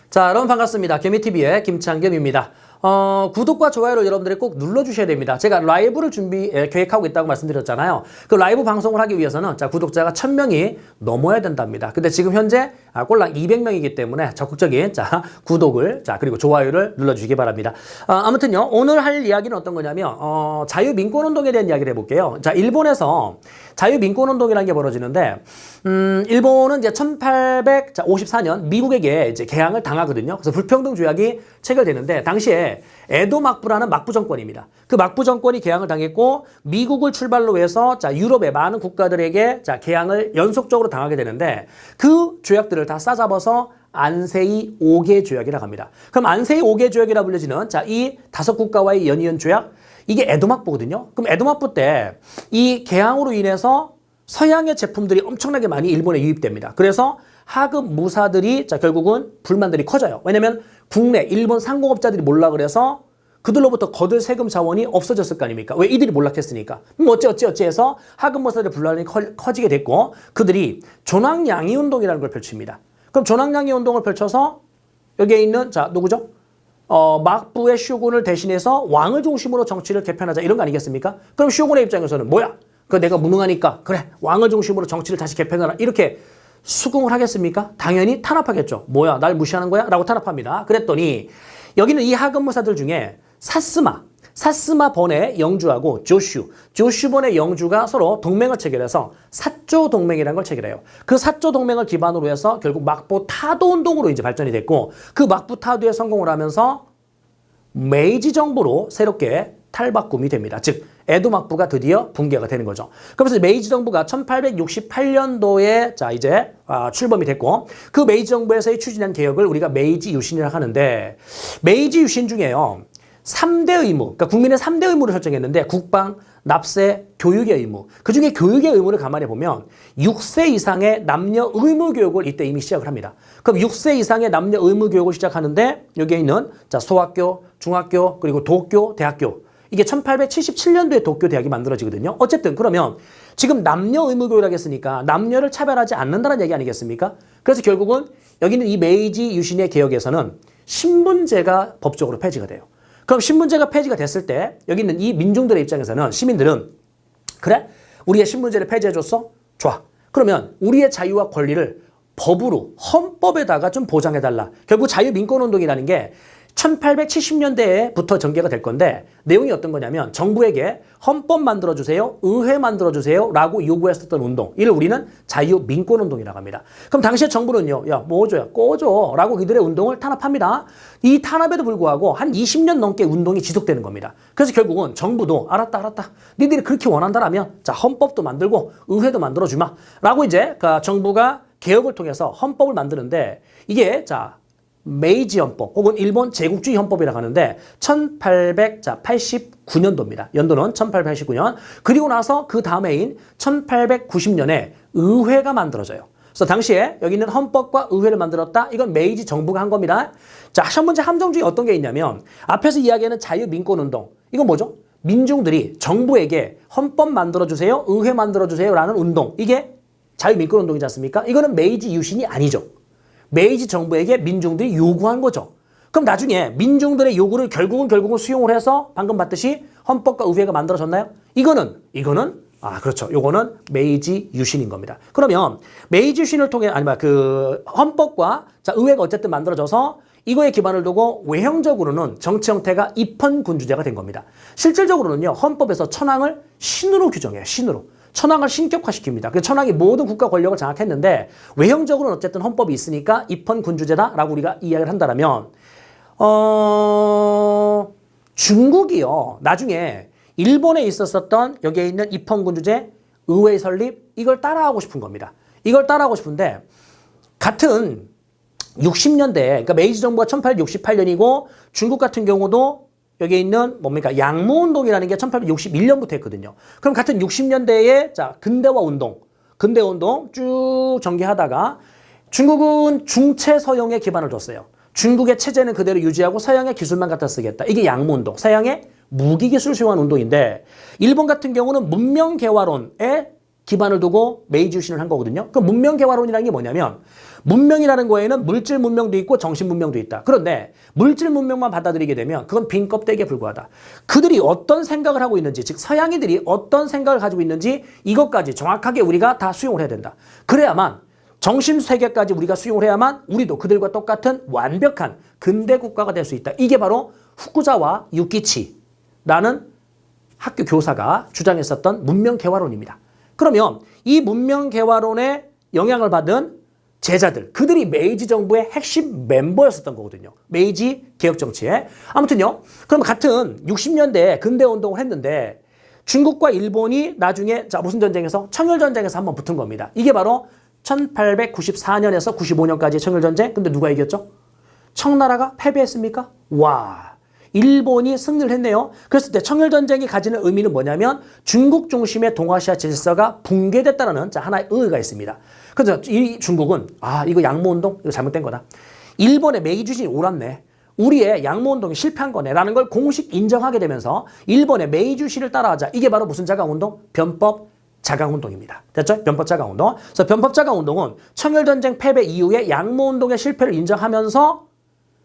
자, 여러분 반갑습니다. 개미TV의 김창겸입니다. 구독과 좋아요를 여러분들이 꼭 눌러주셔야 됩니다. 제가 라이브를 계획하고 있다고 말씀드렸잖아요. 그 라이브 방송을 하기 위해서는 자, 구독자가 1000명이 넘어야 된답니다. 근데 지금 현재 꼴랑 200명이기 때문에 적극적인 구독을 그리고 좋아요를 눌러주시기 바랍니다. 아무튼요, 오늘 할 이야기는 어떤 거냐면 자유민권운동에 대한 이야기를 해볼게요. 자, 일본에서 자유민권운동이라는 게 벌어지는데 일본은 이제 1854년 미국에게 이제 개항을 당하거든요. 그래서 불평등 조약이 체결되는데 당시에 에도 막부라는 막부 정권입니다. 그 막부 정권이 개항을 당했고 미국을 출발로 해서 유럽의 많은 국가들에게 개항을 연속적으로 당하게 되는데 그 조약들을 다 싸잡아서 안세이 5개 조약이라고 합니다. 그럼 안세이 5개 조약이라 불려지는 이 5국가와의 연이은 조약, 이게 에도 막부거든요. 그럼 에도 막부 때 이 개항으로 인해서 서양의 제품들이 엄청나게 많이 일본에 유입됩니다. 그래서 하급 무사들이 결국은 불만들이 커져요. 왜냐면 국내 일본 상공업자들이 몰락을 그래서 그들로부터 거둘 세금 자원이 없어졌을 거 아닙니까? 왜 이들이 몰락했으니까. 어찌 해서 하급 무사들의 불만이 커지게 됐고 그들이 존왕양이 운동이라는 걸 펼칩니다. 그럼 존왕양이 운동을 펼쳐서 여기에 있는 누구죠? 막부의 쇼군을 대신해서 왕을 중심으로 정치를 개편하자 이런 거 아니겠습니까? 그럼 쇼군의 입장에서는 뭐야? 내가 무능하니까 그래 왕을 중심으로 정치를 다시 개편하라 이렇게 수긍을 하겠습니까? 당연히 탄압하겠죠. 뭐야 날 무시하는 거야? 라고 탄압합니다. 그랬더니 여기는 이 하급무사들 중에 사스마 번의 영주하고 조슈 번의 영주가 서로 동맹을 체결해서 사조 동맹이라는 걸 체결해요. 그 사조 동맹을 기반으로 해서 결국 막부 타도 운동으로 이제 발전이 됐고 그 막부 타도에 성공을 하면서 메이지 정부로 새롭게 탈바꿈이 됩니다. 즉 에도 막부가 드디어 붕괴가 되는 거죠. 그래서 메이지 정부가 1868년도에 이제 출범이 됐고 그 메이지 정부에서의 추진한 개혁을 우리가 메이지 유신이라고 하는데 이지 유신 중에요. 3대 의무, 그러니까 국민의 3대 의무를 설정했는데 국방, 납세, 교육의 의무. 그중에 교육의 의무를 감안해 보면 6세 이상의 남녀 의무 교육을 이때 이미 시작을 합니다. 그럼 6세 이상의 남녀 의무 교육을 시작하는데 여기에 있는 소학교, 중학교, 그리고 도쿄, 대학교. 이게 1877년도에 도쿄 대학이 만들어지거든요. 어쨌든 그러면 지금 남녀 의무 교육을 하겠으니까 남녀를 차별하지 않는다는 얘기 아니겠습니까? 그래서 결국은 여기는 이 메이지 유신의 개혁에서는 신분제가 법적으로 폐지가 돼요. 그럼 신분제가 폐지가 됐을 때 여기 있는 이 민중들의 입장에서는 시민들은 그래? 우리의 신분제를 폐지해줬어? 좋아. 그러면 우리의 자유와 권리를 법으로 헌법에다가 좀 보장해달라. 결국 자유민권운동이라는 게 1870년대에부터 전개가 될 건데 내용이 어떤 거냐면 정부에게 헌법 만들어주세요, 의회 만들어주세요 라고 요구했었던 운동, 이를 우리는 자유민권운동이라고 합니다. 그럼 당시에 정부는요, 야 뭐 줘야 꺼줘 라고 이들의 운동을 탄압합니다. 이 탄압에도 불구하고 한 20년 넘게 운동이 지속되는 겁니다. 그래서 결국은 정부도 알았다 니들이 그렇게 원한다라면 헌법도 만들고 의회도 만들어주마 라고 이제 정부가 개혁을 통해서 헌법을 만드는데 이게 메이지 헌법 혹은 일본 제국주의 헌법이라고 하는데 1889년도입니다. 연도는 1889년. 그리고 나서 그 다음해인 1890년에 의회가 만들어져요. 그래서 당시에 여기 있는 헌법과 의회를 만들었다. 이건 메이지 정부가 한 겁니다. 첫 번째 함정 중에 어떤 게 있냐면 앞에서 이야기하는 자유민권운동. 이건 뭐죠? 민중들이 정부에게 헌법 만들어주세요, 의회 만들어주세요 라는 운동. 이게 자유민권운동이지 않습니까? 이거는 메이지 유신이 아니죠. 메이지 정부에게 민중들이 요구한 거죠. 그럼 나중에 민중들의 요구를 결국은 수용을 해서 방금 봤듯이 헌법과 의회가 만들어졌나요? 이거는 그렇죠. 요거는 메이지 유신인 겁니다. 그러면 메이지 유신을 통해 헌법과 의회가 어쨌든 만들어져서 이거에 기반을 두고 외형적으로는 정치 형태가 입헌군주제가 된 겁니다. 실질적으로는요. 헌법에서 천황을 신으로 규정해요. 신으로. 천황을 신격화시킵니다. 그래서 천황이 모든 국가 권력을 장악했는데 외형적으로는 어쨌든 헌법이 있으니까 입헌군주제다라고 우리가 이야기를 한다면 중국이요. 나중에 일본에 있었던 여기에 있는 입헌군주제, 의회 설립 이걸 따라하고 싶은 겁니다. 이걸 따라하고 싶은데 같은 60년대 그러니까 메이지 정부가 1868년이고 중국 같은 경우도 여기에 있는 양모운동이라는 게 1861년부터 했거든요. 그럼 같은 60년대에 근대화 운동 쭉 전개하다가 중국은 중체 서양에 기반을 뒀어요. 중국의 체제는 그대로 유지하고 서양의 기술만 갖다 쓰겠다. 이게 양모운동, 서양의 무기기술 수용한 운동인데 일본 같은 경우는 문명개화론에 기반을 두고 메이지 유신을 한 거거든요. 그 문명 개화론이라는 게 뭐냐면 문명이라는 거에는 물질 문명도 있고 정신 문명도 있다. 그런데 물질 문명만 받아들이게 되면 그건 빈 껍데기에 불과하다. 그들이 어떤 생각을 하고 있는지, 즉 서양인들이 어떤 생각을 가지고 있는지 이것까지 정확하게 우리가 다 수용을 해야 된다. 그래야만 정신 세계까지 우리가 수용을 해야만 우리도 그들과 똑같은 완벽한 근대 국가가 될 수 있다. 이게 바로 후쿠자와 유키치라는 학교 교사가 주장했었던 문명 개화론입니다. 그러면 이 문명 개화론에 영향을 받은 제자들, 그들이 메이지 정부의 핵심 멤버였었던 거거든요. 메이지 개혁 정치에. 아무튼요. 그럼 같은 60년대에 근대 운동을 했는데 중국과 일본이 나중에 무슨 전쟁에서? 청일전쟁에서 한번 붙은 겁니다. 이게 바로 1894년에서 95년까지의 청일전쟁. 근데 누가 이겼죠? 청나라가 패배했습니까? 와. 일본이 승리를 했네요. 그랬을 때 청일전쟁이 가지는 의미는 뭐냐면 중국 중심의 동아시아 질서가 붕괴됐다는 하나의 의의가 있습니다. 그래서 이 중국은 이거 양모운동 이거 잘못된 거다. 일본의 메이주신이 옳았네. 우리의 양모운동이 실패한 거네 라는 걸 공식 인정하게 되면서 일본의 메이주시를 따라하자. 이게 바로 무슨 자강운동? 변법 자강운동입니다. 됐죠? 변법 자강운동. 그래서 변법 자강운동은 청일전쟁 패배 이후에 양모운동의 실패를 인정하면서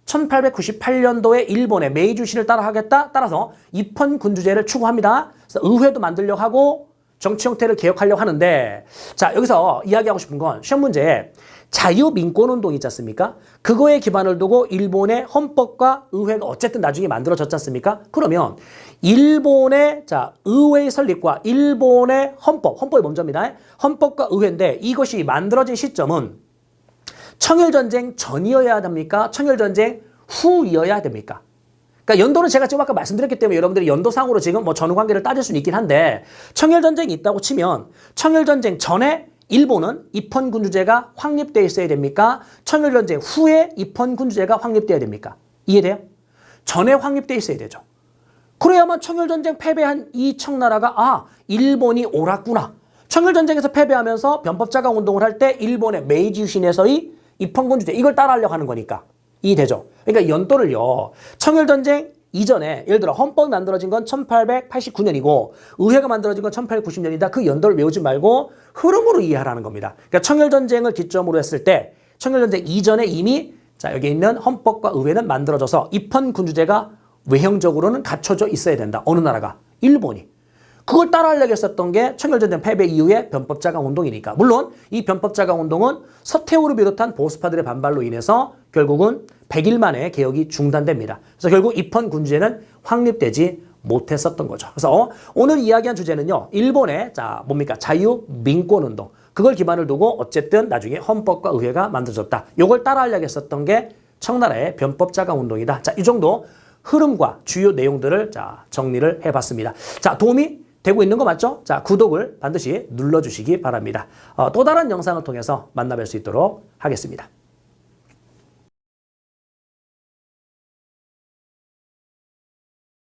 1898년도에 일본의 메이주시를 따라하겠다. 따라서 입헌군주제를 추구합니다. 그래서 의회도 만들려고 하고 정치 형태를 개혁하려고 하는데 자 여기서 이야기하고 싶은 건 시험 문제에 자유민권운동이 있지 않습니까? 그거에 기반을 두고 일본의 헌법과 의회가 어쨌든 나중에 만들어졌지 않습니까? 그러면 일본의 의회의 설립과 일본의 헌법이 먼저입니다. 헌법과 의회인데 이것이 만들어진 시점은 청일전쟁 전이어야 됩니까? 청일전쟁 후이어야 됩니까? 그러니까 연도는 제가 지금 아까 말씀드렸기 때문에 여러분들이 연도상으로 지금 전후관계를 따질 수는 있긴 한데 청일전쟁이 있다고 치면 청일전쟁 전에 일본은 입헌군주제가 확립되어 있어야 됩니까? 청일전쟁 후에 입헌군주제가 확립되어야 됩니까? 이해돼요? 전에 확립되어 있어야 되죠. 그래야만 청일전쟁 패배한 이 청나라가 일본이 옳았구나. 청일전쟁에서 패배하면서 변법자강운동을 할 때 일본의 메이지 유신에서의 입헌군주제 이걸 따라하려고 하는 거니까 이해되죠? 그러니까 연도를요. 청일전쟁 이전에 예를 들어 헌법이 만들어진 건 1889년이고 의회가 만들어진 건 1890년이다. 그 연도를 외우지 말고 흐름으로 이해하라는 겁니다. 그러니까 청일전쟁을 기점으로 했을 때 청일전쟁 이전에 이미 여기 있는 헌법과 의회는 만들어져서 입헌군주제가 외형적으로는 갖춰져 있어야 된다. 어느 나라가? 일본이. 그걸 따라하려고 했었던 게 청일전쟁 패배 이후의 변법자강운동이니까. 물론 이 변법자강운동은 서태후를 비롯한 보수파들의 반발로 인해서 결국은 100일 만에 개혁이 중단됩니다. 그래서 결국 입헌군주제는 확립되지 못했었던 거죠. 그래서 오늘 이야기한 주제는요. 일본의 자유민권운동. 그걸 기반을 두고 어쨌든 나중에 헌법과 의회가 만들어졌다. 이걸 따라하려고 했었던 게 청나라의 변법자강운동이다. 이 정도 흐름과 주요 내용들을 정리를 해봤습니다. 도움이 되고 있는 거 맞죠? 구독을 반드시 눌러주시기 바랍니다. 또 다른 영상을 통해서 만나뵐 수 있도록 하겠습니다.